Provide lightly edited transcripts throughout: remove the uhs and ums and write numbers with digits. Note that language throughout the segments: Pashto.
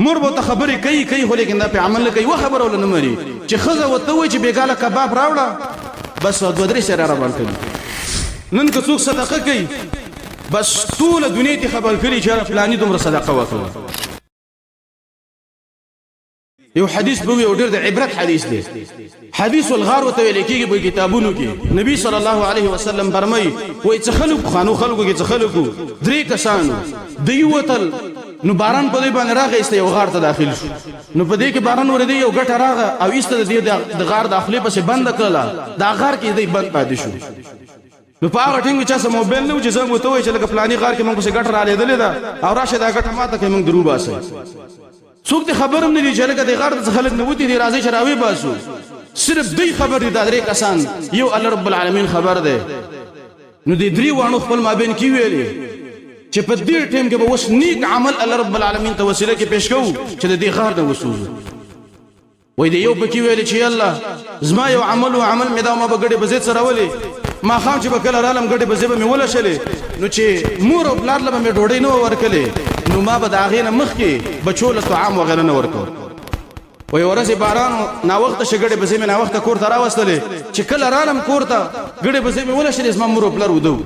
مور به ته خبرې کوي خو لیکن دا په عمل نه کوي و خبره ول نه مري چې ښځه ورته وایي چې بېګاله کباب راوړه بس 2-3 سره را باندې کوي نن که څوک صدقه کوي بس ټوله دنیا ته خبر کړي چې فلاني دومره صدقه وکړه یو حدیث به یو ډېر د عبرت حدیث دی حدیث الغار وته ویل کېږي په کتابونو کې نبی صلی الله علیه وسلم فرمایي وایي څه خلکو کې څه خلکو 3 کسانو د یو وتل نو باران په دې باندې راغی یو غار ته داخل شو نو په دې کې باران ورېدی یو ګټه راغه او ایسته د غار داخلي پسې بند کړله دا غار کې دې بند پاتې شو نو په هغه ټینګ چې سم موبایل نو چې زه مو ته وای چې لکه فلاني غار کې موږ څه ګټه را لیدلې ده او راشه دا ګټه ماته کې موږ درو باسي څوک ته خبرم نه دي چې لکه د غار څخه خلک نه وتی دي راځي شراوي باسو صرف دوی خبر دي دا 3 کسان یو الله رب العالمین خبر ده نو دې 3 وانو خپل مابین کې ویلي چې په دې ټیم کې به وس نیک عمل الله رب العالمین ته وسیله کې پیش کوو چې د دې غار نه وسوځو وای دې یو پکې ویل چې الله زما یو عمل مې دا ما بغړې بزید سره ولې ما خام چې بکل رالم غړې بزیبه مې ولا شلې نو چې مور او بلار لبه مې ډوډۍ نو ورکلې نو ما به دا غینه مخ کې بچو له طعام وغیرہ نه ورکو وای ورځې باران نا وخت شګړې بزیبه نا وخت کور ته راوستلې چې کله رالم کور ته غړې بزیبه ولا شلې زما مور او بلار ودو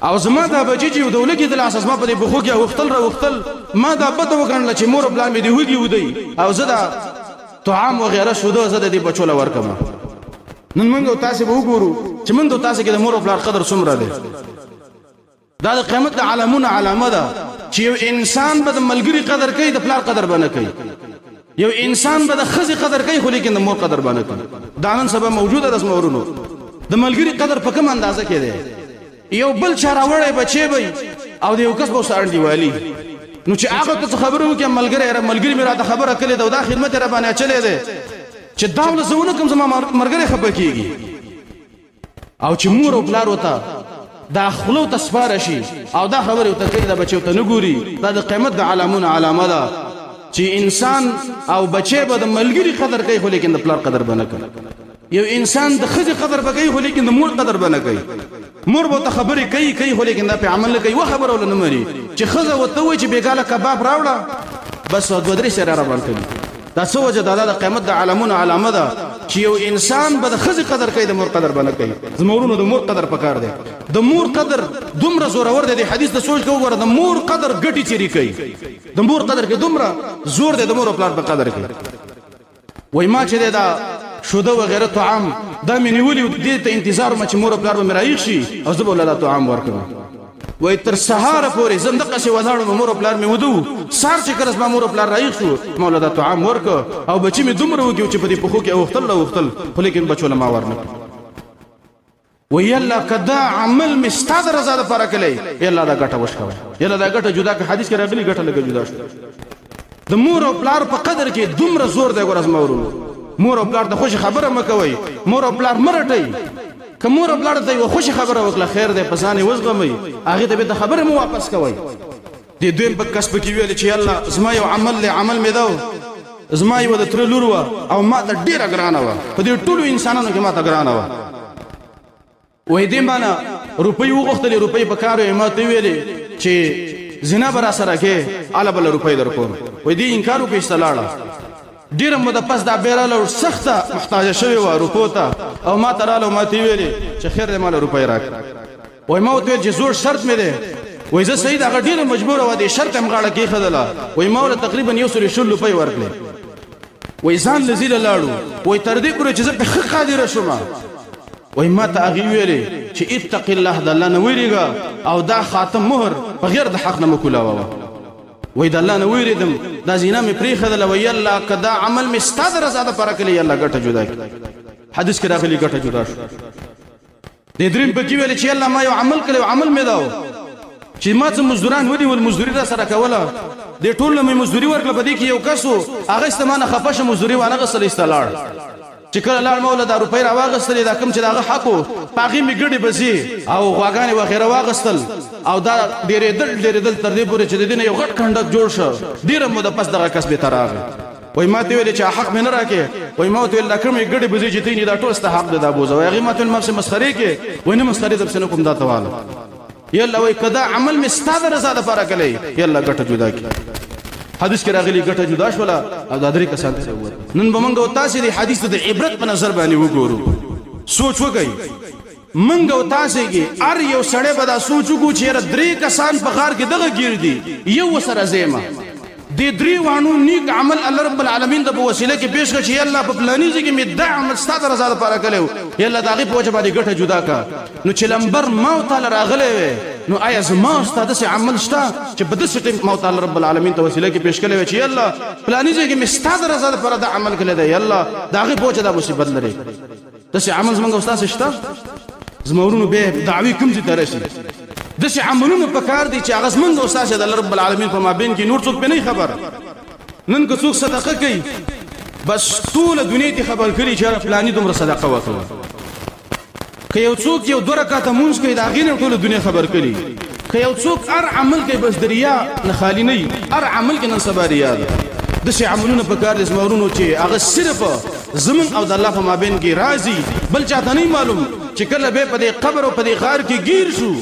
او زما دا بچی چې ودولګي د لاس ما په دې بخو کې وختل ما دا پته وکړل چې مور بلان مې دی وږي ودی او زدا طعام وغیرہ شوده زدا دې بچو له ورکم نن موږ تاسو به وګورو چې موږ تاسو کې د مور بلار قدر څومره دی دا د قیامت علامه ده چې یو انسان به د ملګری قدر کوي د بلار قدر باندې کوي یو انسان به د خزي قدر کوي خو لیکن د مور قدر باندې کوي دا نن سبا موجوده ده مورونو د ملګری قدر په کوم اندازه کې دی یو بل چاره وړي بچي وي او د یو کس به سره دیوالي نو چې هغه ته خبرو کې ملګری مې راته خبره کړې دا خدمت را باندې چلے ده چې داوله زونه کوم زما مرګره خبر کیږي او چې مور او بلار وته دا خلو تسپار شي او دا خبره وته کوي دا بچو ته نګوري دا د قیامت د علامه ده چې انسان او بچي به د ملګری قدر کوي خو لیکن د بلار قدر باندې کوي یو انسان د خزي قدر کوي خو لیکن د مور قدر باندې کوي مور به ته خبرې کوي خو لیکن دا په عمل کوي و خبره ول نه مري چې خزه وته وي چې بېګاله کباب راوړه بس 2-3 سره را باندې کوي دا څه وجه دا د قیامت د علامه ده چې یو انسان به د خزي قدر کوي د مور قدر باندې کوي زمورونو د مور قدر پکار دی د مور قدر دومره زورور دی حدیث د سوچ کو ور د مور قدر ګټي چيري کوي د مور قدر کې دومره زور دی د مور خپل په قدر کوي وای ما چې دا شوده وغیرہ طعام دا مې نیولې دې ته انتظار ما چې مور خپل به مرایخ شي او زه به ولله طعام ورکړم وای تر سهار پورې زندقه شي وځاړو مور خپل مې ودو سار چې کړس ما مور خپل رايخ شو مولا دا طعام ورک او بچي مې دومره وګیو چې په دې پخو کې وختل خو لیکن بچو له ما ورنه وی الله کدا عمل مستاد رضا ده پر کلی یلا دا ګټه وشکوي یلا دا ګټه جدا که حدیث کې راغلي ګټه لګه جدا شو د مور او پلار په قدر کې دومره زور دی ګورز مورونو مور او پلار د خوش خبره مکوي مور او پلار مرټي که مور او پلار ته خوش خبره وکړه خیر دی پسانه وزغمي هغه ته به خبره مو واپس کوي د دویم په کسب کې ویل چې الله زما یو عمل مې داو زما یو د تر لور او ما ته ډیره ګرانه و په دې ټولو انسانانو کې ما ته ګرانه و وې دې معنا روپۍ وغوښتلې روپۍ په کارو یې ماته ویلې چې زنا برا سره کې اله بل روپۍ درکوم وې دې انکار وکړ استلاړه ډیر مده پس دا بیراله سخته محتاج شوی و روپو ته او ما تراله ماته ویلې چې خیر دې مال روپۍ راک وې ما ته چې زور شرط مې ده وې زه سید هغه ډیر مجبور و دې شرط هم غاړه کې خدله وې مولا تقریبا یو سل شل روپۍ ورکړې وې ځان لذیل لاړو وې تر دې پورې چې زه په حق قادر شوم وای ما ته هغه ویلې چې اتق الله د الله نه ویریږه او دا خاتم مهر بغیر د حق نه مکولاوه وای د الله نه ویریدم دا زینا مې پری خدل وای الله کدا عمل مې ستاد رضا ده پر کلی الله ګټه جدا کی حدیث کې راغلی ګټه جدا شو د دریم په کې ویل چې الله ما یو عمل کړو عمل مې داو چې ما څه مزدوران ودی ول مزدوری را سره کوله د ټول مې مزدوری ورکړه په دې کې یو کسو هغه استمانه خفشه مزدوری وانه غسل استلاړ چې کله لاړ مولا دا روپۍ راواغستلې دا کوم چې داغه حقو پاغي می ګډي بزي او غواګانې وغیرہ واغستل او دا ډېرې دل تر دې پورې چې د دې یو غټ کندک جوړ شو ډېر مو د پس دغه کسب تراغ وای ما ته ویل چې حق مې نه راکې وای ما ته ویل کوم ګډي بزي چې تینې دا ټول ست حق ده دا بوزه وای ما ته مسخري کې وای نه مسخري در سره کوم دا تواله یلا وای کدا عمل می ستاد رضا ده پر کلی یلا ګټه جدا کی حدیث کې راغلی ګټه جدا شولا او د درې کسان ته ووت. نن به موږ او تاسو د حدیث د عبرت په نظر باندې وګورو. سوچ وکړئ منګ او تاسو کې ار یو سړی به دا سوچ وکړو چې درې کسان په غار کې دغه گیر دي یو سره زېما د درې وانو نیک عمل الله رب العالمین د وسیله کې پیش کړي چې الله په پلاني ځکه می د عمل ستاسو رضا لپاره کړو یلا دغه په وجه باندې ګټه جدا کا نو چې لمبر ما تعالی راغله نو آیا زما ستاسو عمل شته چې بده ستې ما تعالی رب العالمین ته وسیله کې پیش کړي چې الله پلاني ځکه می ستاسو رضا لپاره د عمل کړي دی الله دغه په وجه د مصیبت لري دسه عمل زمونږ استاد شته زمورونو به دعوی کوم ځای ترشي دسه عملونه پکار دي چې هغه زمونږ استاد د رب العالمین په مابین کې نور څوک به نه خبر نن که څوک صدقه کوي بس ټول دنیا ته خبر کړي چې فلانی دومره صدقه وکړه که یو څوک یو دوه رکعاته مونږ کوي دا غینه ټول دنیا خبر کړي که یو څوک هر عمل کوي بس دریا نه خالی نه هر عمل کې نن سبا ریا دسه عملونه پکار دي زمورونو چې هغه صرف زمون او د الله په مابین کې راضي بل چاته نه معلوم چې کله به په دې قبر او په دې غار کې گیر شو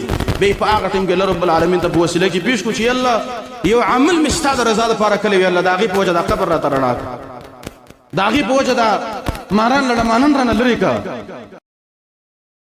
به په هغه ټیم کې رب العالمین ته په وسیله کې پیش کو چې الله یو عمل مستاد رضا لپاره کړی الله داغي په وجه د قبر را ترړه داغي په وجه د ماران لړمانن رانه لري کا